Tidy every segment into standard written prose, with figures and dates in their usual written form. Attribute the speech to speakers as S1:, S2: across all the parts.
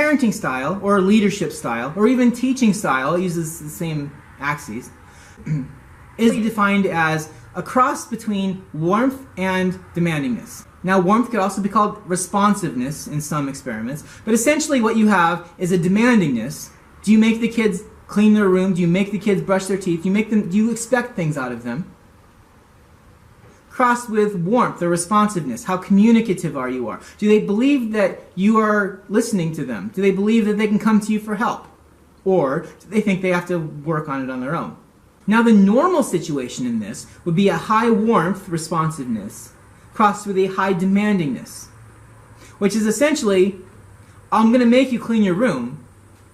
S1: parenting style, or leadership style, or even teaching style, it uses the same axes, is defined as a cross between warmth and demandingness. Now, warmth could also be called responsiveness in some experiments, but essentially what you have is a demandingness. Do you make the kids clean their room? Do you make the kids brush their teeth? Do you expect things out of them? Crossed with warmth or responsiveness. How communicative are you? Do they believe that you are listening to them? Do they believe that they can come to you for help? Or do they think they have to work on it on their own? Now, the normal situation in this would be a high warmth responsiveness crossed with a high demandingness, which is essentially, I'm going to make you clean your room,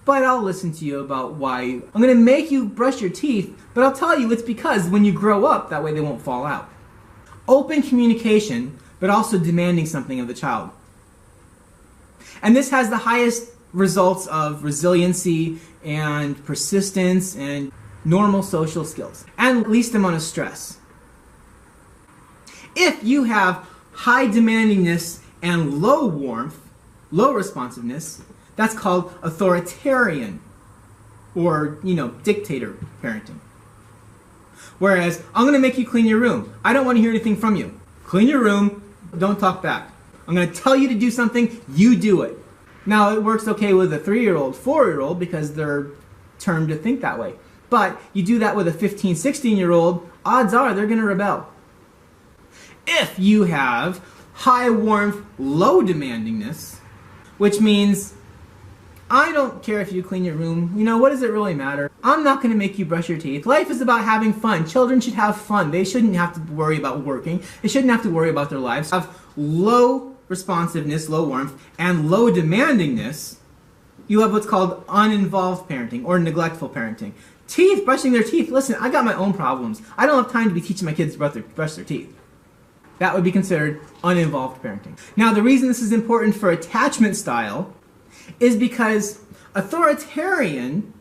S1: but I'll listen to you about why. I'm going to make you brush your teeth, but I'll tell you it's because when you grow up, that way they won't fall out. Open communication, but also demanding something of the child. And this has the highest results of resiliency and persistence and normal social skills, and least amount of stress. If you have high demandingness and low warmth, low responsiveness, that's called authoritarian or, dictator parenting. Whereas, I'm going to make you clean your room. I don't want to hear anything from you. Clean your room, don't talk back. I'm going to tell you to do something, you do it. Now, it works okay with a 3-year-old, 4-year-old because they're termed to think that way. But you do that with a 15, 16-year-old, odds are they're going to rebel. If you have high warmth, low demandingness, which means I don't care if you clean your room, what does it really matter? I'm not going to make you brush your teeth. Life is about having fun. Children should have fun. They shouldn't have to worry about working. They shouldn't have to worry about their lives. Have low responsiveness, low warmth, and low demandingness. You have what's called uninvolved parenting or neglectful parenting. Teeth, brushing their teeth. Listen, I got my own problems. I don't have time to be teaching my kids to brush their teeth. That would be considered uninvolved parenting. Now, the reason this is important for attachment style is because authoritarian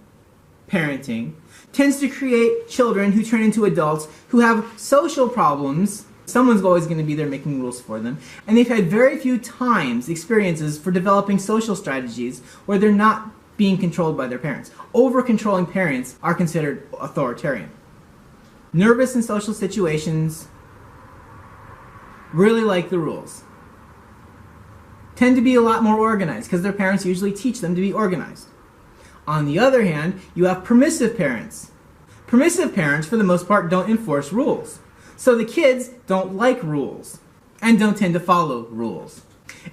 S1: parenting tends to create children who turn into adults who have social problems. Someone's always going to be there making rules for them. And they've had very few experiences for developing social strategies where they're not being controlled by their parents. Over-controlling parents are considered authoritarian. Nervous in social situations, really like the rules. Tend to be a lot more organized because their parents usually teach them to be organized. On the other hand, you have permissive parents. Permissive parents, for the most part, don't enforce rules. So the kids don't like rules and don't tend to follow rules.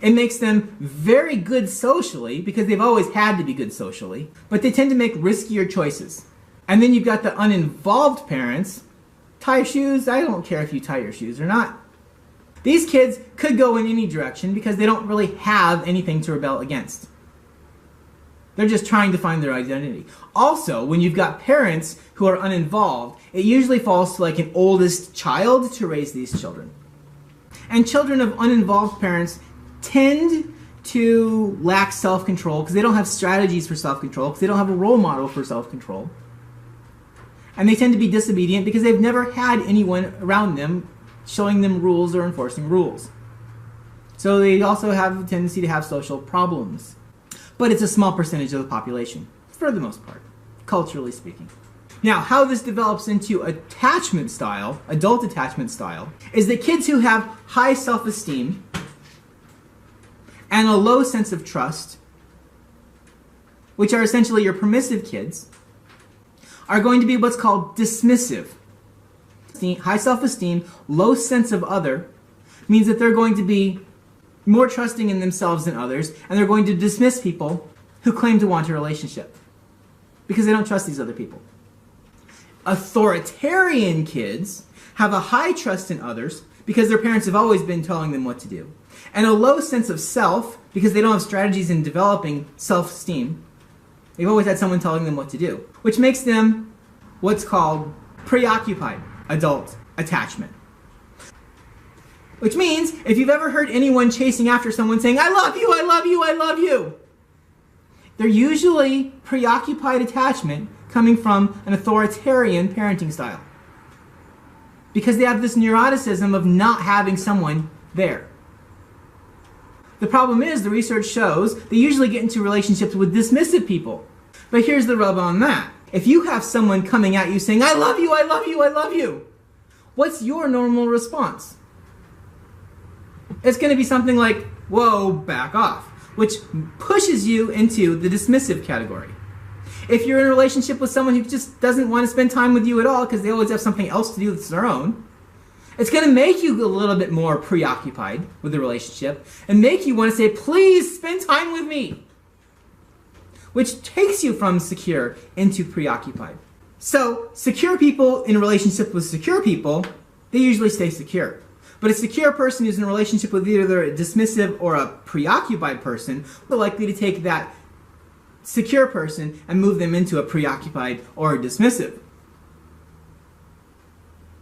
S1: It makes them very good socially because they've always had to be good socially, but they tend to make riskier choices. And then you've got the uninvolved parents. Tie shoes, I don't care if you tie your shoes or not. These kids could go in any direction because they don't really have anything to rebel against. They're just trying to find their identity. Also, when you've got parents who are uninvolved, it usually falls to like an oldest child to raise these children. And children of uninvolved parents tend to lack self-control because they don't have strategies for self-control, because they don't have a role model for self-control. And they tend to be disobedient because they've never had anyone around them showing them rules or enforcing rules. So they also have a tendency to have social problems. But it's a small percentage of the population, for the most part, culturally speaking. Now, how this develops into attachment style, adult attachment style, is that kids who have high self-esteem and a low sense of trust, which are essentially your permissive kids, are going to be what's called dismissive. High self-esteem, low sense of other, means that they're going to be more trusting in themselves than others, and they're going to dismiss people who claim to want a relationship because they don't trust these other people. Authoritarian kids have a high trust in others because their parents have always been telling them what to do, and a low sense of self because they don't have strategies in developing self-esteem. They've always had someone telling them what to do, which makes them what's called preoccupied adult attachment. Which means, if you've ever heard anyone chasing after someone saying, I love you, I love you, I love you, they're usually preoccupied attachment coming from an authoritarian parenting style. Because they have this neuroticism of not having someone there. The problem is, the research shows they usually get into relationships with dismissive people. But here's the rub on that. If you have someone coming at you saying, I love you, I love you, I love you, what's your normal response? It's going to be something like, whoa, back off, which pushes you into the dismissive category. If you're in a relationship with someone who just doesn't want to spend time with you at all because they always have something else to do that's their own, it's going to make you a little bit more preoccupied with the relationship and make you want to say, please spend time with me, which takes you from secure into preoccupied. So, secure people in a relationship with secure people, they usually stay secure. But a secure person who's in a relationship with either a dismissive or a preoccupied person, they're likely to take that secure person and move them into a preoccupied or a dismissive.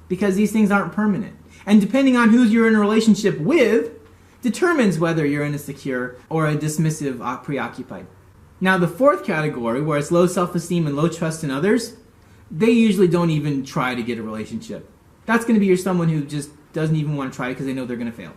S1: Because these things aren't permanent. And depending on who you're in a relationship with, determines whether you're in a secure or a dismissive preoccupied. Now the fourth category, where it's low self-esteem and low trust in others, they usually don't even try to get a relationship. That's going to be someone who just doesn't even want to try because they know they're going to fail.